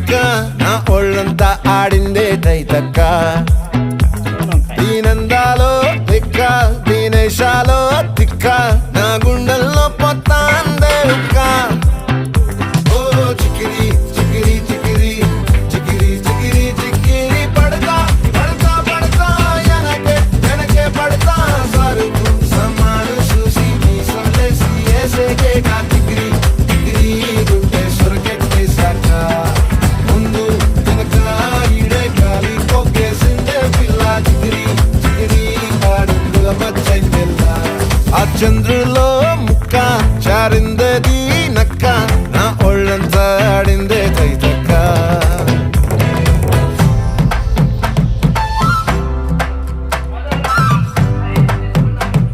చుక్క నా ఒళ్ళంతా ఆడిందే తైతక్క దీనందాలో తిక్క దీనేశాలో తిక్క నా గుండెల్లో పొత్తా అందే ఉక్క ఓ చికిరి చికిరి చికిరి చికిరి చికిరి చికిరి పడతా పడతా పడతా వెనకే వెనకే పడతా సరుకు సమాను చూసి నీ సొల్లేసి ఏసేకే కా చికిరి చికిరి గుండె సొరకెట్టేశాక ముందు వెనక ఈడే కాలి కొక్కేసిందే పిల్ల చికిరి చికిరి ఆడుగుల మచ్చైందెల్ల ఆ చంద్రుడు